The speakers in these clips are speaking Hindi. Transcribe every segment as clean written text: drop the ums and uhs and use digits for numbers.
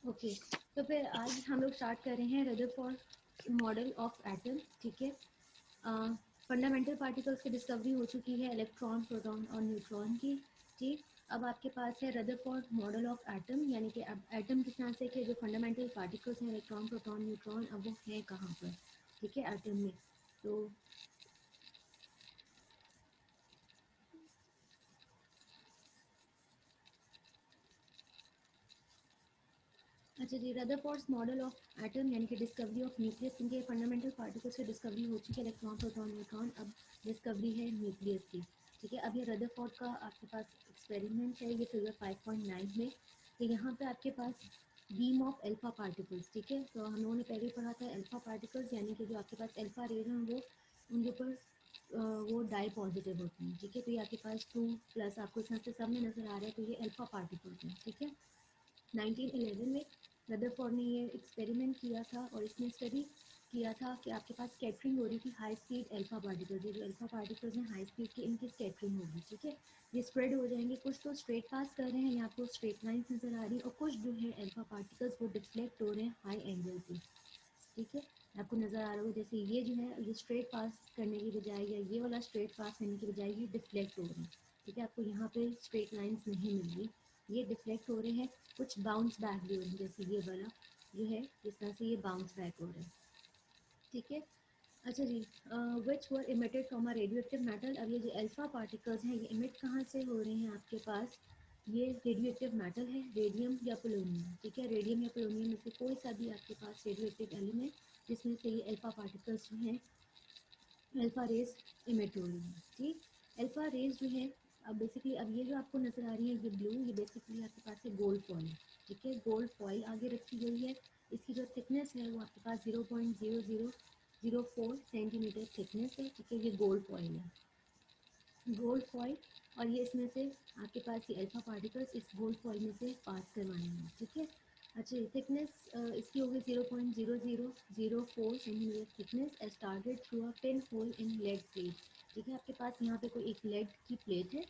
ओके, तो फिर आज हम लोग स्टार्ट कर रहे हैं रदरफोर्ड मॉडल ऑफ एटम। ठीक है, फंडामेंटल पार्टिकल्स की डिस्कवरी हो चुकी है, इलेक्ट्रॉन, प्रोटॉन और न्यूट्रॉन की। ठीक, अब आपके पास है रदरफोर्ड मॉडल ऑफ एटम, यानी कि अब एटम किस तरह से के जो फंडामेंटल पार्टिकल्स हैं, इलेक्ट्रॉन, प्रोटॉन, न्यूट्रॉन, अब वो हैं कहाँ पर। ठीक है, एटम में। तो अच्छा जी, रदरफोर्ड्स मॉडल ऑफ एटम यानी कि डिस्कवरी ऑफ न्यूक्लियस, इनके फंडामेंटल पार्टिकल्स की डिस्कवरी हो चुकी है, इलेक्ट्रॉन, प्रोटॉन, न्यूट्रॉन। अब डिस्कवरी है न्यूक्लियस की। ठीक है, अब ये रदरफोर्ड का आपके पास एक्सपेरिमेंट है, ये फिगर 5.9 में। तो यहाँ पे आपके पास बीम ऑफ एल्फा पार्टिकल्स। ठीक है, तो हम लोगों ने पहले पढ़ा था एल्फा पार्टिकल्स, यानी कि जो आपके पास एल्फा रेज हैं वो उनके ऊपर वो डाई पॉजिटिव होती हैं। ठीक है, तो ये आपके पास 2+ आपको इस तरह से सब में नजर आ रहा है, तो ये एल्फा पार्टिकल्स हैं। ठीक है, 1911 में रदरफोर्ड ने ये एक्सपेरिमेंट किया था और इसमें स्टडी किया था कि आपके पास स्कैटरिंग हो रही थी हाई स्पीड एल्फा पार्टिकल्स। ये जो एल्फा पार्टिकल्स हैं हाई स्पीड के, इनकी स्कैटरिंग होगी। ठीक है, ये स्प्रेड हो जाएंगे, कुछ तो स्ट्रेट पास कर रहे हैं, यहाँ आपको स्ट्रेट लाइन्स नजर आ रही है, और कुछ जो है एल्फा पार्टिकल्स वो डिफ्लेक्ट हो रहे हैं हाई एंगल पे। ठीक है, आपको नज़र आ रहा होगा जैसे ये जो है ये स्ट्रेट पास करने की बजाय, या ये वाला स्ट्रेट पास करने की बजाय ये डिफ्लेक्ट हो रहे हैं। ठीक है, आपको यहाँ पे स्ट्रेट लाइंस नहीं मिल रही, ये डिफ्लेक्ट हो रहे हैं, कुछ बाउंस बैक भी हो रहे हैं, जैसे ये वाला जो है जिस तरह से ये बाउंस बैक हो रहा है। ठीक है, अच्छा जी, which were emitted from a radio active metal. अब ये जो अल्फा पार्टिकल्स हैं ये इमिट कहाँ से हो रहे हैं आपके पास, ये रेडियो एक्टिव मेटल है, रेडियम या पोलोनियम। ठीक है, रेडियम या पोलोनियम में से कोई सा भी आपके पास रेडियो एक्टिव एलिमेंट जिसमें से ये अल्फा पार्टिकल्स जो हैं अल्फा रेज इमिट हो रही है। ठीक, अल्फा रेज जो है, अब बेसिकली अब ये जो आपको नजर आ रही है ये ब्लू, ये बेसिकली आपके पास है गोल्ड फॉइल। ठीक है, गोल्ड फॉइल आगे रखी गई है, इसकी जो थिकनेस है वो आपके पास 0.0004 सेंटीमीटर थिकनेस है। ठीक है, ये गोल्ड फॉइल है, गोल्ड फॉइल, और ये इसमें से आपके पास ये अल्फा पार्टिकल्स इस गोल्ड फॉइल में से पास करवाने हैं। ठीक है, अच्छा, थिकनेस इसकी होगी 0.0004 centimetre thickness, started through a pin hole in lead plate. ठीक है, आपके पास यहाँ पे कोई एक लेड की प्लेट है,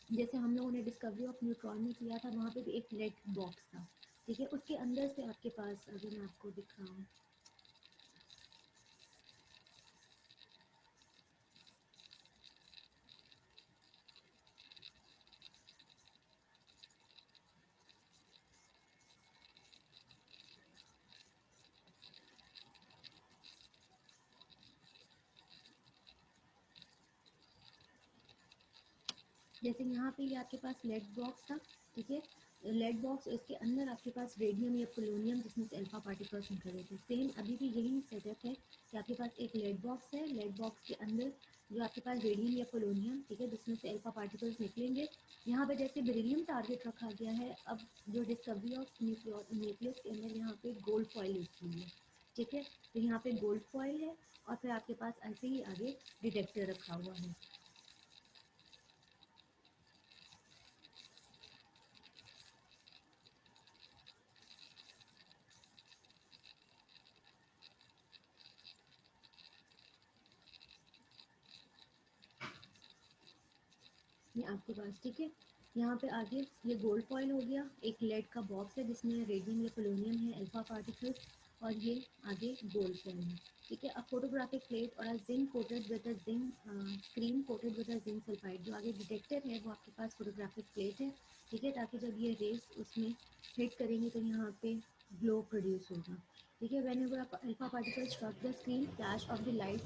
जैसे हम लोगों ने डिस्कवरी ऑफ न्यूट्रॉन में किया था, वहाँ पे भी एक लेड बॉक्स था। ठीक है, उसके अंदर से आपके पास, अगर मैं आपको दिखाऊँ, जैसे यहाँ पे ये आपके पास लेड बॉक्स था। ठीक है, लेड बॉक्स, इसके अंदर आपके पास रेडियम या पोलोनियम जिसमें से अल्फा पार्टिकल्स निकल रहे थे। सेम अभी भी यही सेटअप है कि आपके पास एक लेड बॉक्स है, लेड बॉक्स के अंदर जो आपके पास रेडियम या पोलोनियम, ठीक है, जिसमें से अल्फा पार्टिकल्स निकलेंगे। यहाँ पे जैसे बेरिलियम टारगेट रखा गया है, अब जो डिस्कवरी ऑफ न्यूक्लियस के अंदर यहाँ पे गोल्ड फॉइल यूज हुई है। ठीक है, तो यहाँ पे गोल्ड फॉइल है, और फिर आपके पास ऐसे ही आगे डिटेक्टर रखा हुआ है। ये आपके पास, ठीक है, यहाँ पे आगे ये गोल्ड फॉइल हो गया, एक लेड का बॉक्स है जिसमें रेडियम या पोलोनियम है, अल्फा पार्टिकल्स, और ये आगे गोल्ड फॉइल है। ठीक है, अब फोटोग्राफिक प्लेट और zinc coated with zinc screen coated with zinc sulphide, जो आगे डिटेक्टर है वो आपके पास फोटोग्राफिक प्लेट है। ठीक है, ताकि जब ये रेस उसमें हिट करेंगे तो यहाँ पे ग्लो प्रोड्यूस होगा। ठीक है, whenever alpha particle struck the screen, flash of the light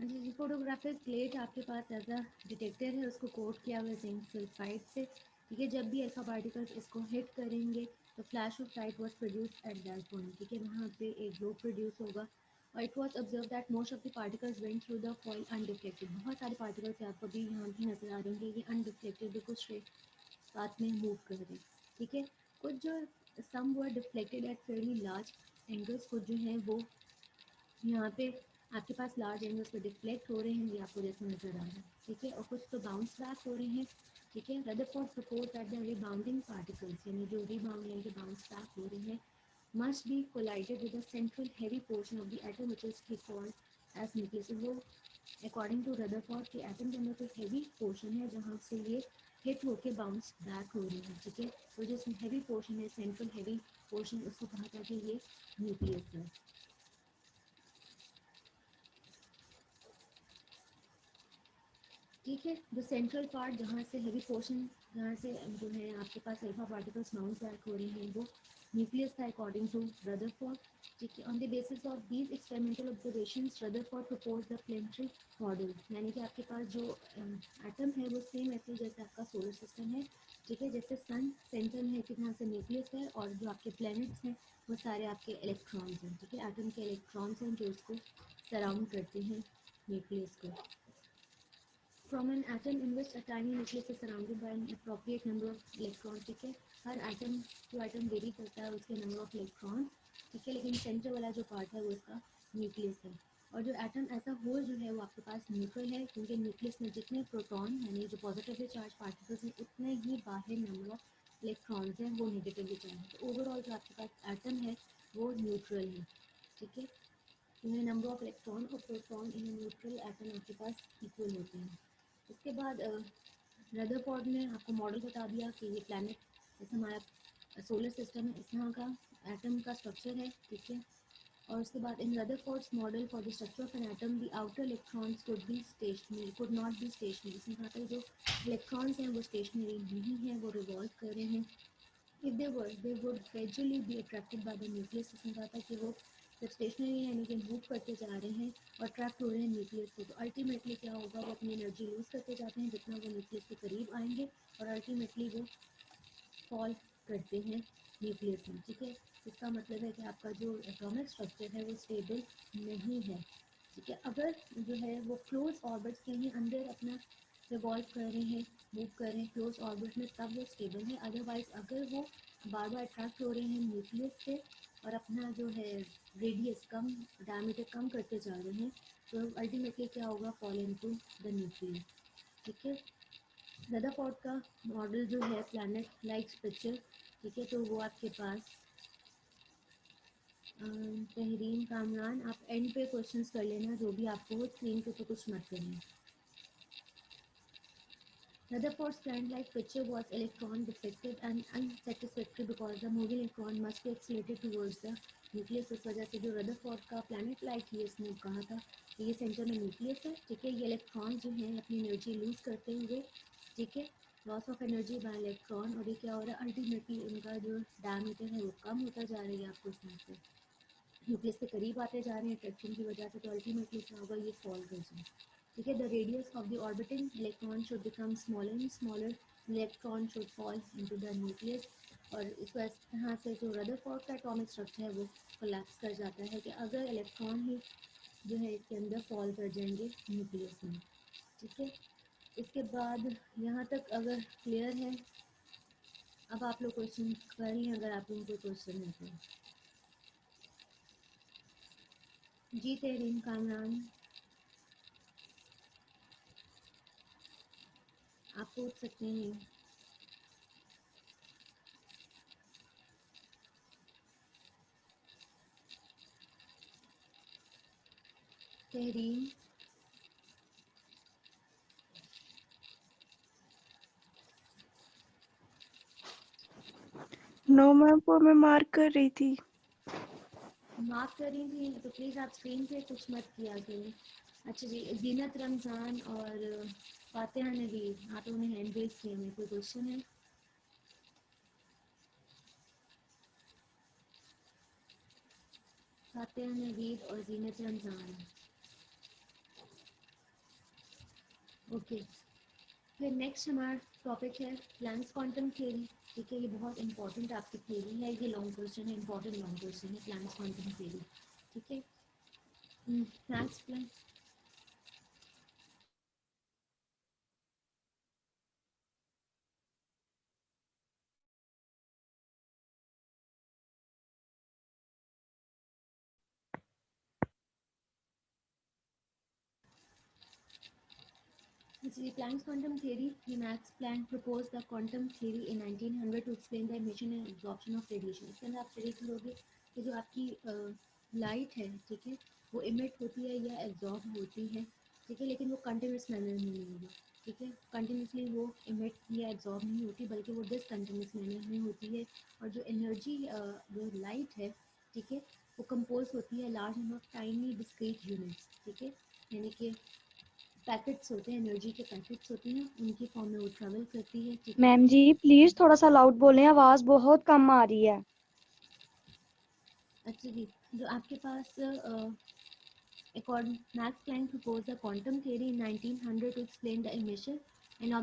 जी, फोटोग्राफिक प्लेट आपके पास एज अ डिटेक्टर है, उसको कोट किया हुआ है जिंक सल्फाइड से। ठीक है, जब भी अल्फा पार्टिकल्स इसको हिट करेंगे तो flash of light was produce at that point. ठीक है, वहाँ पे एक ग्लो प्रोड्यूस होगा और it was observe that most of the particles went through the foil undeflected. बहुत सारे पार्टिकल्स आपको भी यहाँ भी नजर आ रहे होंगे, ये अनडिफ्लेक्टेड बिल्कुल स्ट्रेट साथ में मूव कर रहे हैं। ठीक है, कुछ जो some were deflected at fairly large angles, कुछ जो हैं वो यहाँ पे आपके पास लार्ज एंगल्स पे डिफ्लेक्ट हो रहे हैं, ये आपको जैसे नजर आ रहा है। ठीक है, और कुछ तो बाउंस बैक हो रहे हैं। ठीक है, Rutherford propose that the rebounding particles, यानी जो रिबाउंड यानी कि बाउंस बैक हो रहे हैं, must be collided with the central heavy portion of the atom which is called as nucleus। वो अकॉर्डिंग टू रदरफोर्ड के एटम के अंदर कोई हैवी पोर्शन है जहाँ से ये हिट होके बाउंस बैक हो रही है। ठीक है, तो जो हैवी पोर्शन है, सेंट्रल हैवी पोर्शन, उसको कहा था कि ये न्यूक्लियस है। ठीक है, जो सेंट्रल पार्ट जहाँ से हैवी पोर्शन, जहाँ से जो है आपके पास अल्फा पार्टिकल्स बाउंस बैक हो रहे हैं, वो न्यूक्लियस था अकॉर्डिंग टू रदरफोर्ड। ठीक है, on the basis of these experimental observations Rutherford propose the planetary model, यानी कि आपके पास जो एटम है वो सेम ऐसे जैसे आपका सोलर सिस्टम है। ठीक है, जैसे सन सेंटर में है, कितना से न्यूक्लियस है, और जो आपके प्लैनेट्स हैं वो सारे आपके इलेक्ट्रॉन्स हैं। ठीक है, एटम के इलेक्ट्रॉन्स हैं जो उसको सराउंड करते हैं न्यूक्लियस को। From an atom in which a tiny nucleus is surrounded by an appropriate number of electrons। ठीक है, हर एटम टू एटम वेरी करता है उसके नंबर ऑफ इलेक्ट्रॉन। ठीक है, लेकिन सेंटर वाला जो पार्ट है वो इसका न्यूक्लियस है। और जो एटम ऐसा होल जो है वो आपके पास न्यूट्रल है, क्योंकि न्यूक्लियस में जितने प्रोटॉन यानी जो पॉजिटिवली चार्ज पार्टिकल्स हैं उतने ही बाहर नंबर ऑफ इलेक्ट्रॉन्स हैं वो नेगेटिवली चार्ज है। तो ओवरऑल जो आपके पास एटम है वो न्यूट्रल है। ठीक है, इनमें नंबर ऑफ इलेक्ट्रॉन और प्रोटॉन इन न्यूट्रल एटम आपके पास इक्वल होते हैं। इसके बाद रदरफोर्ड ने आपको मॉडल बता दिया कि ये प्लैनेट जैसे हमारा सोलर सिस्टम है, इस तरह का एटम का स्ट्रक्चर है। ठीक है, और उसके बाद in Rutherford's model for the structure of an atom the outer electrons could not be stationary. इसमें कहा था जो इलेक्ट्रॉन्स हैं वो स्टेशनरी नहीं है, वो रिवॉल्व कर रहे हैं। If they would gradually be attracted by the nucleus. इसमें कहा था कि वो जब स्टेशनरी यानी कि मूव करते जा रहे हैं और अट्रैक्ट हो रहे हैं न्यूक्लियस से, तो अल्टीमेटली क्या होगा, वो अपनी एनर्जी लूज करते जाते हैं जितना वो न्यूक्लियस के करीब आएंगे, और अल्टीमेटली वो फॉल करते हैं न्यूक्लियस में। ठीक है, इसका मतलब है कि आपका जो एटॉमिक स्ट्रक्चर है वो स्टेबल नहीं है। ठीक है, अगर जो है वो क्लोज ऑर्बिट्स के ही अंदर अपना रिवॉल्व कर रहे हैं, मूव कर रहे हैं क्लोज ऑर्बिट में, तब वो स्टेबल है। अदरवाइज अगर वो बार बार अट्रैक्ट हो रहे हैं न्यूक्लियस से और अपना जो है रेडियस कम, डायमीटर कम करते जा रहे हैं, तो अल्टीमेटली क्या होगा, फॉल इनटू द न्यूक्लियस। ठीक है, रदरफोर्ड का मॉडल जो है प्लैनेट लाइक स्ट्रक्चर। ठीक है, तो वो आपके पास तहरीन कामरान, आप एंड पे क्वेश्चंस कर लेना जो भी आपको हो, स्क्रीन पे तो कुछ मत करना। Rutherford's plant-like picture was electron defective and unsatisfactory because the moving electron must be accelerated towards the nucleus। इस वजह से जो रदरफोर्ड का प्लैनेट लाइक ही इसने कहा था कि ये सेंटर में न्यूक्लियस है। ठीक है, ये इलेक्ट्रॉन जो हैं अपनी एनर्जी लूज करते हुए, ठीक है, loss of energy by electron, और ये क्या हो रहा है, अल्टीमेटली इनका जो डायमीटर है वो कम होता जा रहा है आपको इसमें से न्यूक्लियस के करीब आते जा रहे हैं अट्रैक्शन की वजह से, तो अल्टीमेटली क्या होगा, ये फॉल कर जाए। ठीक है, the radius of the orbiting electron should become smaller and smaller, electron should fall into the nucleus. और इस तरह से जो रदरफोर्ड का एटॉमिक स्ट्रक्चर है वो कोलैप्स कर जाता है कि अगर इलेक्ट्रॉन ही जो है इसके अंदर फॉल कर जाएंगे न्यूक्लियस में। ठीक है, इसके बाद यहाँ तक अगर क्लियर है, अब आप लोग क्वेश्चन कर लें अगर आप लोगों को क्वेश्चन है तो। जी तहरीन कामरान, आप पूछ सकते हैं। तहरीन, नो मैम, वो मैं मार्क कर रही थी। माफ़ कर रही थी तो प्लीज़ आप स्क्रीन पे कुछ मत किया करें। अच्छा जी, जीनत रमज़ान और फातिहा नवीर, आप लोगों ने हैंड रेज किया है, कोई क्वेश्चन है? फातिहा नवीर और जीनत रमज़ान। ओके, फिर नेक्स्ट हमारा टॉपिक है प्लैंक्स क्वांटम थ्योरी। ठीक है, ये बहुत इंपॉर्टेंट आपकी थ्योरी है, ये लॉन्ग क्वेश्चन है, इंपॉर्टेंट लॉन्ग क्वेश्चन है प्लैंक्स क्वांटम थ्योरी। ठीक है, planks Planck's quantum theory, Max Planck proposed the quantum theory in 1900 to explain the emission and absorption of radiation. इसके अंदर आप स्टडी करोगे कि जो आपकी लाइट है, ठीक है, वो इमिट होती है या एब्जॉर्ब होती है, ठीक है, लेकिन वो कंटिन्यूस मैनर में नहीं होगा। ठीक है, कंटिन्यूसली वो इमिट या एब्जॉर्ब नहीं होती, बल्कि वो डिसकंटिन्यूस मैनर में होती है। और जो एनर्जी जो लाइट है, ठीक है, वो कंपोज होती है large number of tiny discrete units. ठीक है, यानी कि पैकेट्स होते हैं, एनर्जी के पैकेट्स होते हैं, उनकी फॉर्म में वो ट्रेवल करती है। ठीक है, मैम जी प्लीज थोड़ा सा लाउड बोलें, आवाज बहुत कम आ रही है। अच्छा जी, जो आपके पास Max Planck proposed the quantum theory in 1900 to explain the emission and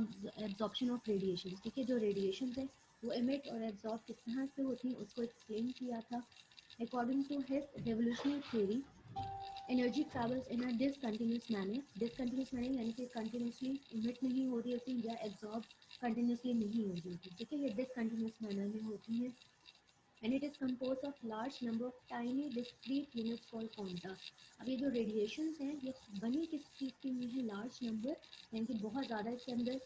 absorption of radiation। ठीक है, जो रेडिएशन है वो इमिट और एब्जॉर्ब किस तरह से होती है उसको एक्सप्लेन किया था। According to his revolutionary theory, energy travels in a discontinuous manner. Discontinuous manner यानी कि कंटिन्यूसली इमिट नहीं हो रही होती या एब्जॉर्ब कंटिन्यूसली नहीं हो रही होती। ठीक है, ये डिसकंटिन्यूस मैनर में होती है, and it is composed of large number of tiny discrete units called quanta। अब ये जो रेडिएशंस हैं ये बनी किस चीज़ की हुई है, लार्ज नंबर, यानी कि बहुत ज़्यादा इसके अंदर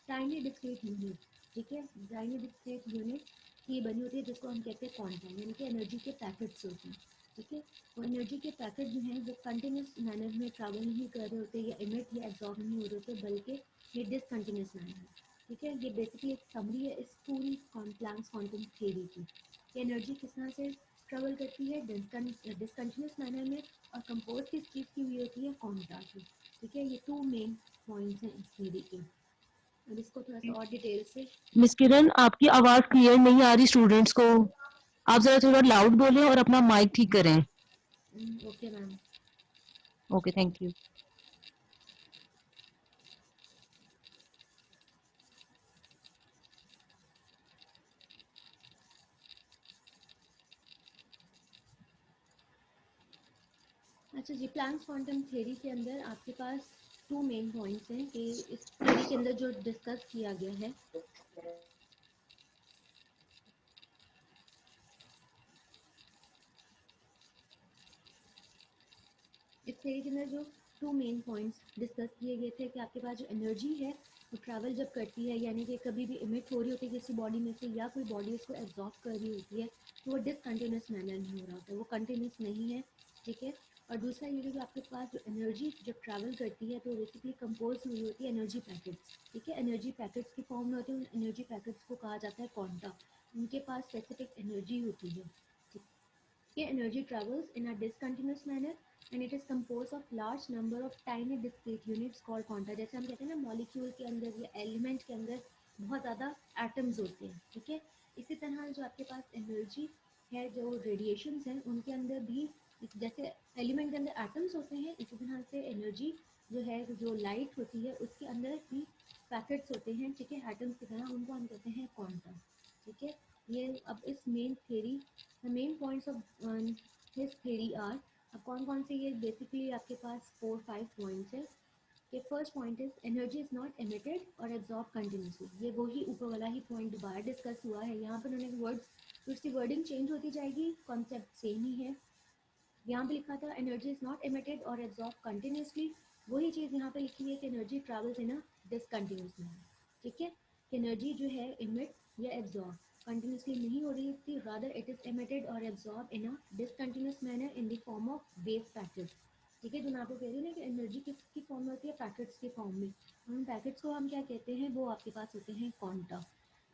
टाइनी डिस्क्रीट यूनिट। ठीक है, टाइनी डिस्क्रीट यूनिट की बनी होती है जिसको हम कहते हैं क्वांटा, यानी कि एनर्जी के पैकेट्स होते हैं। ठीक है, वो एनर्जी के पैकेट जो हैं वो कंटिन्यूस मैनर में ट्रैवल नहीं कर रहे होते या इमिट या एब्जॉर्ब नहीं हो रहे होते, बल्कि ये डिसकंटिन्यूस मैनर है। ठीक है, ये बेसिकली एक समरी है इस पूरी प्लैंक्स क्वांटम थ्योरी की, कि एनर्जी किस तरह से ट्रेवल करती है डिसकंटिन्यूस मैनर में, और कंपोज किस चीज़ की हुई होती है, क्वांटा की। ठीक है, ये टू मेन पॉइंट्स हैं इस थ्योरी के। अब इसको थोड़ा सा और डिटेल से मिस किरण, आपकी आवाज क्लियर नहीं आ रही स्टूडेंट्स को। आप जरा थोड़ा लाउड बोलें और अपना माइक ठीक करें। Okay ma'am. Okay, thank you. अच्छा जी, प्लैंक्स क्वांटम थ्योरी के अंदर आपके पास टू मेन पॉइंट्स हैं कि इस थ्योरी के अंदर जो डिस्कस किया गया है, इस थ्योरी के अंदर जो टू मेन पॉइंट्स डिस्कस किए गए थे कि आपके पास जो एनर्जी है वो ट्रैवल जब करती है, यानी कि कभी भी इमिट हो रही होती है किसी बॉडी में से या कोई बॉडी उसको एब्जॉर्ब कर रही होती है, तो वो डिसकंटिन्यूस मैनर में हो रहा होता है, वो कंटिन्यूस नहीं है। ठीक है, और दूसरा ये कि आपके पास जो एनर्जी जब ट्रैवल करती है तो बेसिकली कंपोज हुई होती है एनर्जी पैकेट्स। ठीक है, एनर्जी पैकेट्स की फॉर्म में होती है, उन एनर्जी पैकेट्स को कहा जाता है क्वांटा। उनके पास स्पेसिफिक एनर्जी होती है। ये energy travels in a discontinuous manner and it is composed of large number of tiny discrete units called quanta। जैसे हम कहते हैं ना मॉलिक्यूल के अंदर या एलिमेंट के अंदर बहुत ज़्यादा एटम्स होते हैं। ठीक है, इसी तरह जो आपके पास एनर्जी है, जो रेडिएशंस हैं उनके अंदर भी जैसे एलिमेंट के अंदर एटम्स होते हैं, इसी तरह से एनर्जी जो है, जो लाइट होती है उसके अंदर भी पैकेट्स होते हैं। ठीक है, एटम्स की तरह, उनको हम कहते हैं क्वांटा। ठीक है, ये अब इस main theory, the main points of his theory are, अब कौन कौन से, ये बेसिकली आपके पास 4-5 पॉइंट्स है। कि first point is energy is not emitted और एब्जॉर्ब कंटिन्यूसली। ये वही ऊपर वाला ही पॉइंट दोबारा डिस्कस हुआ है, यहाँ पर उन्होंने वर्ड्स, तो उसकी वर्डिंग चेंज होती जाएगी, कॉन्सेप्ट सेम ही है। यहाँ पे लिखा था एनर्जी इज नॉट एमिटेड और एब्जॉर्ब कंटिन्यूसली, वही चीज़ यहाँ पे लिखी है कि energy travels in a discontinuous manner. ठीक है, एनर्जी जो है इमिट या एब्जॉर्ब कंटिन्यूसली नहीं हो रही थी, रादर इट इज एमिटेड और absorb in a discontinuous manner in the form of wave packets. ठीक है, जो मैं आपको कह रही हूँ ना कि एनर्जी किसकी फॉर्म में होती है, पैकेट्स के फॉर्म में। उन पैकेट्स को हम क्या कहते हैं, वो आपके पास होते हैं क्वांटा।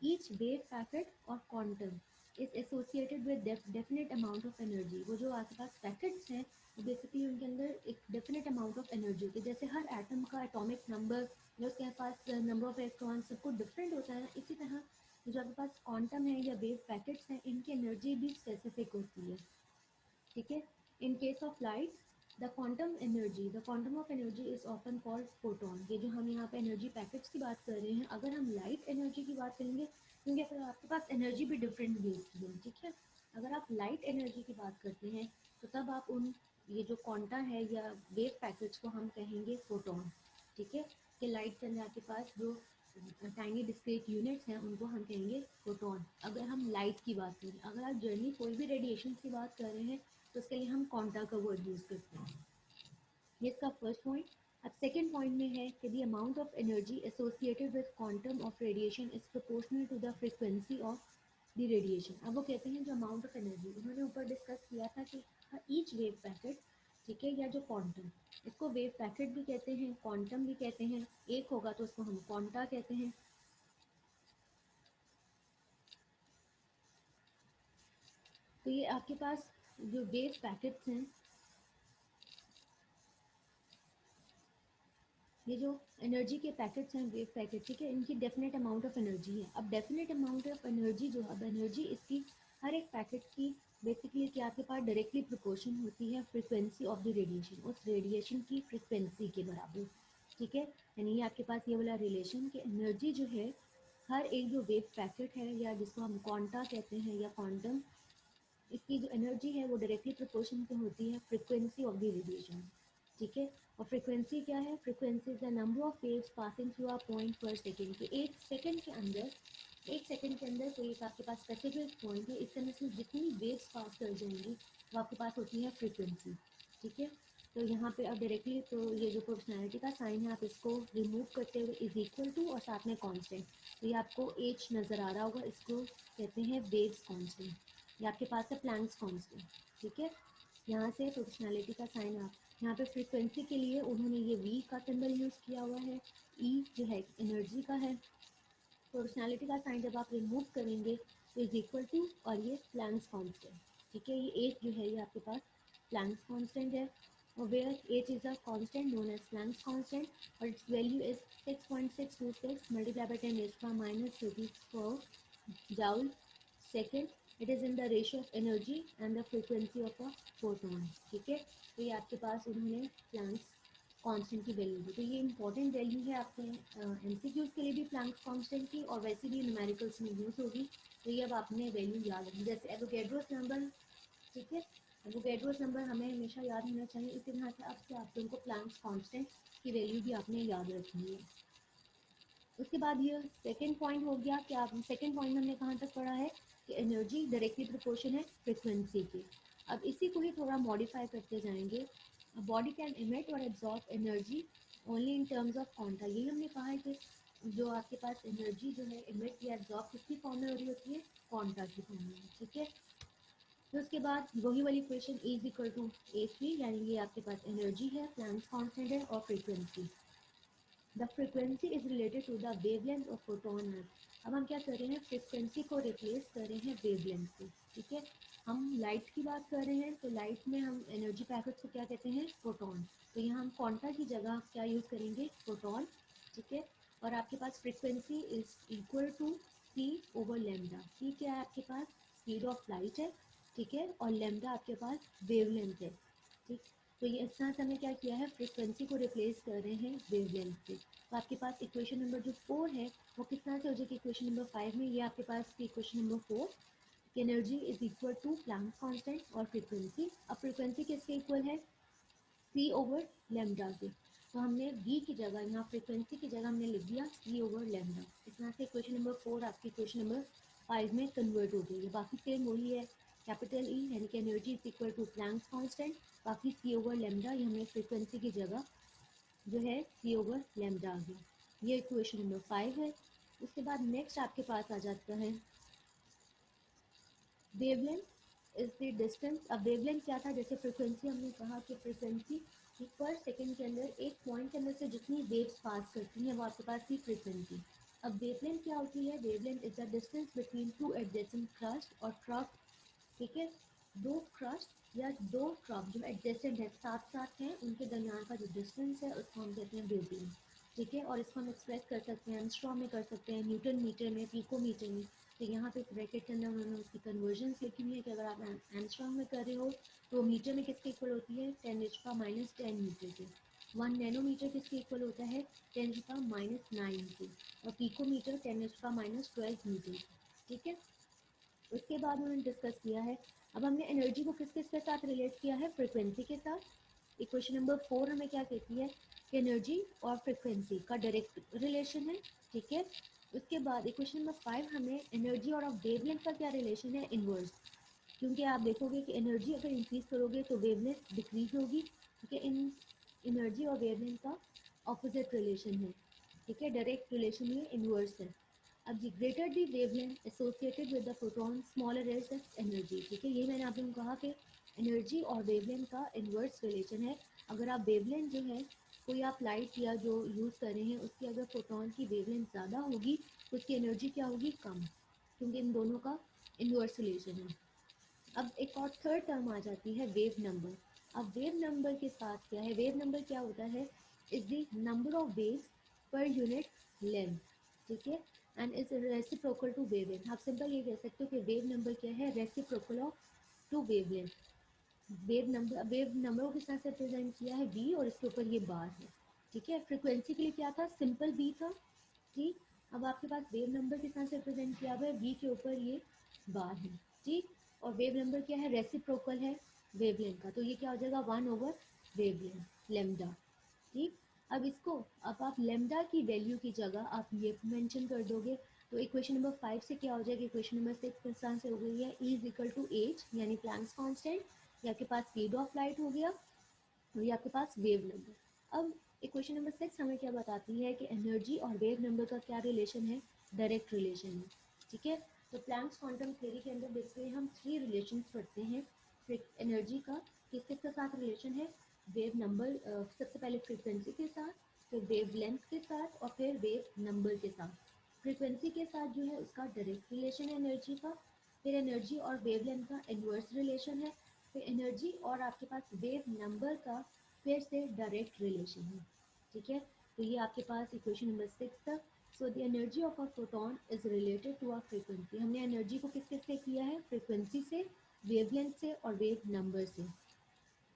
ईच वेव पैकेट और quantum is associated with definite amount of energy. वो जो आपके पास पैकेट्स हैं वो बेसिकली उनके अंदर एक डेफिनेट अमाउंट ऑफ एनर्जी होती है। जैसे हर एटम का एटॉमिक नंबर, जो उसके पास नंबर ऑफ इलेक्ट्रॉन सब कुछ डिफरेंट होता है, इसी तरह जो आपके पास क्वांटम है या वेव पैकेट्स हैं, इनकी एनर्जी भी स्पेसिफिक होती है। ठीक है, in case of light the quantum of energy is often called photon. ये जो हम यहाँ पे एनर्जी पैकेट्स की बात कर रहे हैं, अगर हम लाइट एनर्जी की बात करेंगे, क्योंकि फिर आपके पास एनर्जी भी डिफरेंट वेव की है, ठीक है। अगर आप लाइट एनर्जी की बात करते हैं तो तब आप उन ये जो क्वांटा है या वेव पैकेट्स को हम कहेंगे फोटोन, ठीक है। कि लाइट के अंदर आपके पास जो टाइनी डिस्क्रीट यूनिट्स हैं उनको हम कहेंगे फोटोन, अगर हम लाइट की बात करें। अगर आप जर्नी कोई भी रेडिएशन की बात कर रहे हैं तो उसके लिए हम क्वांटा का वर्ड यूज़ करते हैं। ये इसका फर्स्ट पॉइंट। अब सेकेंड पॉइंट में है कि the amount of energy associated with quantum of radiation is proportional to the frequency of the radiation. अब वो कहते हैं जो अमाउंट ऑफ एनर्जी उन्होंने ऊपर डिस्कस किया था कि ईच वेव पैकेट, ठीक है, या जो क्वांटम, इसको वेव पैकेट भी कहते हैं, क्वांटम भी कहते हैं, एक होगा तो उसको हम क्वांटा कहते हैं। तो ये आपके पास जो वेव पैकेट्स हैं, ये जो एनर्जी के पैकेट्स हैं वेव पैकेट, ठीक है, इनकी डेफिनेट अमाउंट ऑफ एनर्जी है। अब डेफिनेट अमाउंट ऑफ एनर्जी जो, अब एनर्जी इसकी हर एक पैकेट की बेसिकली क्या आपके पास डायरेक्टली प्रोपोर्शन होती है फ्रीक्वेंसी ऑफ द रेडिएशन, उस रेडिएशन की फ्रीक्वेंसी के बराबर, ठीक है। यानी ये आपके पास ये वाला रिलेशन कि एनर्जी जो है हर एक जो वेव पैकेट है या जिसको हम क्वांटा कहते हैं या क्वांटम, इसकी जो एनर्जी है वो डायरेक्टली प्रोपोर्शन पे होती है फ्रीक्वेंसी ऑफ द रेडिएशन, ठीक है। और फ्रीक्वेंसी क्या है? Frequency is the number of waves passing through a point पर सेकंड, कि एक सेकंड के अंदर, एक सेकंड के अंदर कोई एक आपके पास स्पेसिफिक पॉइंट है, इसके अंदर से जितनी वेव्स पास कर जाएंगी वो आपके पास होती है फ्रीक्वेंसी, ठीक है। तो यहाँ पे अब डायरेक्टली तो ये जो प्रोपोर्शनैलिटी का साइन है आप इसको रिमूव करते हुए इज इक्वल टू और साथ में कांस्टेंट, तो ये आपको एच नज़र आ रहा होगा, इसको कहते हैं वेव्स कांस्टेंट। ये आपके पास है प्लैंक्स कांस्टेंट, ठीक है। यहाँ से प्रोपोर्शनैलिटी का साइन आप यहाँ पे फ्रीक्वेंसी के लिए उन्होंने ये वी का सिंबल यूज़ किया हुआ है, ई जो है एनर्जी का है। प्रोपोर्शनैलिटी का साइन जब आप रिमूव करेंगे तो इज इक्वल टू और ये प्लैंक्स कांस्टेंट, ठीक है। ये एच जो है ये आपके पास प्लैंक्स कांस्टेंट है, और where h is a constant known as Planck's constant, और its value is 6.626 multiply by 10⁻34 joule second, it is in the ratio of energy and the frequency of a photon, ठीक है। तो ये आपके पास उन्होंने प्लैंक्स कांस्टेंट की वैल्यू दी, तो ये इंपॉर्टेंट वैल्यू है आपके एमसीक्यूज के लिए भी प्लैंक्स कांस्टेंट की, और वैसे भी न्यूमेरिकल्स में यूज होगी। तो ये अब आपने वैल्यू याद रखनी, जैसे एवोगैड्रोस नंबर, ठीक है। एवोगैड्रोस नंबर हमें हमेशा याद होना चाहिए, इसी तरह से अब से आपको उनको प्लैंक्स कांस्टेंट की वैल्यू भी आपने याद रखनी है। उसके बाद ये सेकंड पॉइंट हो गया कि आप सेकंड पॉइंट में हमने कहाँ तक पढ़ा है कि एनर्जी डायरेक्टली प्रोपोर्शन है फ्रिक्वेंसी के। अब इसी को ही थोड़ा मॉडिफाई करते जाएंगे। बॉडी कैन इमिट और absorb energy only in terms of quanta, यही हमने कहा है कि जो आपके पास एनर्जी जो है इमिट या एब्जॉर्ब किसकी फॉर्म में हो रही होती है? क्वांटा की फॉर्म में, ठीक है। तो उसके बाद वही वाली equation E is equal to AC, यानी ये आपके पास एनर्जी है, प्लैंक्स कांस्टेंट है, और frequency, the frequency is related to the wavelength of photon है। अब हम क्या कर रहे हैं? फ्रिक्वेंसी को रिप्लेस कर रहे हैं वेवलेंथ से, ठीक है। हम लाइट की बात कर रहे हैं तो लाइट में हम एनर्जी पैकेट्स को क्या कहते हैं? फोटोन। तो यहाँ हम क्वांटा की जगह क्या यूज़ करेंगे? फोटोन, ठीक है। और आपके पास frequency is equal to c over lambda. C क्या है आपके पास? स्पीड ऑफ लाइट है, ठीक है, और लेमडा आपके पास वेवलेंथ है, ठीक। तो ये इस तरह से हमने क्या किया है? फ्रीक्वेंसी को रिप्लेस कर रहे हैं वेवलेंथ से। तो आपके पास इक्वेशन नंबर जो 4 है वो किस तरह से हो जाएगी? इक्वेशन नंबर 5 में ये आपके पास की इक्वेशन नंबर 4 कि energy is equal to Planck's constant और फ्रीक्वेंसी। अब फ्रीक्वेंसी किसके इक्वल है? सी ओवर लेमडा के। तो हमने वी की जगह यहाँ फ्रीक्वेंसी की जगह हमने लिख दिया सी ओवर लेमडा। इस तरह से इक्वेशन नंबर 4 आपकी इक्वेशन नंबर 5 में कन्वर्ट हो गई है। बाकी सेम वही है, कैपिटल ई यानी कि energy is equal to Planck's constant, बाकी सी ओवर लेमडा, ये हमने फ्रीक्वेंसी की जगह जो है सी ओवर लेमडा आ गया। ये इक्वेशन नंबर 5 है। उसके बाद नेक्स्ट आपके पास आ जाता है वेवलेंथ इज द डिस्टेंस। अब वेवलेंथ क्या था? जैसे फ्रीक्वेंसी हमने कहा कि फ्रीक्वेंसी पर सेकंड के अंदर एक पॉइंट के अंदर से जितनी वेव्स पास करती हैं वो आपके पास थी फ्रीक्वेंसी। अब वेवलेंथ क्या होती है? Wavelength is the distance between two adjacent crust और ट्रफ, ठीक है। दो क्रस्ट या दो ट्रफ जो एडजेसेंट है, साथ साथ हैं, उनके दरमियान का जो डिस्टेंस है उसको हम कहते हैं वेवलेंथ, ठीक है। और इसको हम एक्सप्रेस कर सकते हैं एंगस्ट्रॉम में, कर सकते हैं न्यूटन मीटर में, पिकोमीटर में। तो यहाँ पे ब्रैकेट के अंदर उन्होंने उसकी कन्वर्जन्स लिखी हुई है कि अगर आप एंगस्ट्रॉम में कर रहे हो तो मीटर में किसके इक्वल होती है 10⁻⁻10 मीटर के। 1 नैनोमीटर किसके इक्वल होता है 10⁻⁹ के। और पिकोमीटर 10⁻12 मीटर। ठीक है, उसके बाद उन्होंने डिस्कस किया है। अब हमने एनर्जी को किस किस के साथ रिलेट किया है, फ्रिक्वेंसी के साथ। इक्वेशन नंबर 4 हमें क्या कहती है कि एनर्जी और फ्रिक्वेंसी का डायरेक्ट रिलेशन है। ठीक है, उसके बाद इक्वेशन नंबर 5 हमें एनर्जी और वेवलेंथ का क्या रिलेशन है, इनवर्स। क्योंकि आप देखोगे कि एनर्जी अगर इंक्रीज करोगे तो वेवलेंथ डिक्रीज होगी। ठीक है, इन एनर्जी और वेवलेंथ का ऑपोजिट रिलेशन है। ठीक है, डायरेक्ट रिलेशन में इनवर्स है। अब the greater the wavelength associated with the photon smaller is the energy. ठीक है, ये मैंने आप लोगों को कहा कि एनर्जी और वेवलेंथ का इनवर्स रिलेशन है। अगर आप वेवलेंथ जो है कोई आप लाइट या जो यूज़ कर रहे हैं उसकी अगर फोटोन की वेवलेंथ ज़्यादा होगी तो उसकी एनर्जी क्या होगी, कम, क्योंकि इन दोनों का इनवर्स रिलेशन है। अब एक और थर्ड टर्म आ जाती है वेव नंबर। अब वेव नंबर के साथ क्या है, वेव नंबर क्या होता है, is the number of waves per unit length. ठीक है, and is reciprocal to wavelength. आप सिंपल ये कह सकते हो कि वेव नंबर क्या है, reciprocal of to wavelength. Wave number को किस तरह से रिप्रेजेंट किया है, v, और इसके ऊपर ये बार है। ठीक है, फ्रिक्वेंसी के लिए क्या था, सिंपल v था। ठीक, अब आपके पास वेव नंबर किस तरह से रिप्रेजेंट किया हुआ है, v के ऊपर ये बार है। ठीक, और वेव नंबर क्या है, रेसिप्रोकल है वेवलेंथ का, तो ये क्या हो जाएगा 1/वेवलेंथ लेमडा। ठीक, अब आप लेमडा की वैल्यू की जगह आप ये मेंशन कर दोगे तो इक्वेशन नंबर 5 से क्या हो जाएगा, इक्वेशन नंबर 6 किस तरह से हो गई है, E is equal to h यानी प्लैंक्स कांस्टेंट, ये आपके पास स्पीड ऑफ लाइट हो गया, और ये आपके पास वेव नंबर। अब इक्वेशन नंबर 6 हमें क्या बताती है कि एनर्जी और वेव नंबर का क्या रिलेशन है, डायरेक्ट रिलेशन है। ठीक है, तो प्लैंक्स क्वांटम थ्योरी के अंदर बेसिकली हम 3 रिलेशंस पढ़ते हैं एनर्जी का। किस किस के साथ रिलेशन है, वेव नंबर, सबसे पहले फ्रीक्वेंसी के साथ, फिर वेव लेंथ के साथ, और फिर वेव नंबर के साथ। फ्रीक्वेंसी के साथ जो है उसका डायरेक्ट रिलेशन है एनर्जी का, फिर एनर्जी और वेव लेंथ का इन्वर्स रिलेशन है, फिर एनर्जी और आपके पास वेव नंबर का फिर से डायरेक्ट रिलेशन है। ठीक है, तो ये आपके पास इक्वेशन नंबर 6 तक। So the energy of a photon is related to a frequency. हमने एनर्जी को किस किस से किया है, फ्रीक्वेंसी से, वेवलेंथ से और वेव नंबर से।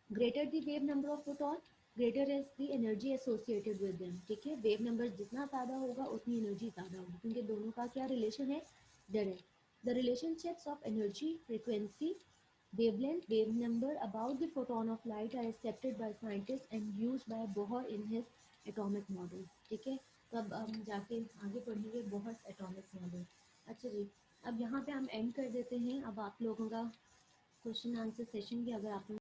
Greater the wave number of photon greater is the energy associated with them. ठीक है, वेव नंबर जितना ज़्यादा होगा उतनी एनर्जी ज़्यादा होगी, क्योंकि दोनों का क्या रिलेशन है, direct. The relationships of energy, frequency, wavelength, wave number about the photon of light are accepted by scientists and used by Bohr in his atomic model। ठीक है, तो अब हम जाके आगे पढ़ेंगे बोहर एटॉमिक मॉडल। अच्छा जी, अब यहाँ पे हम एंड कर देते हैं। अब आप लोगों का क्वेश्चन आंसर सेशन की अगर आप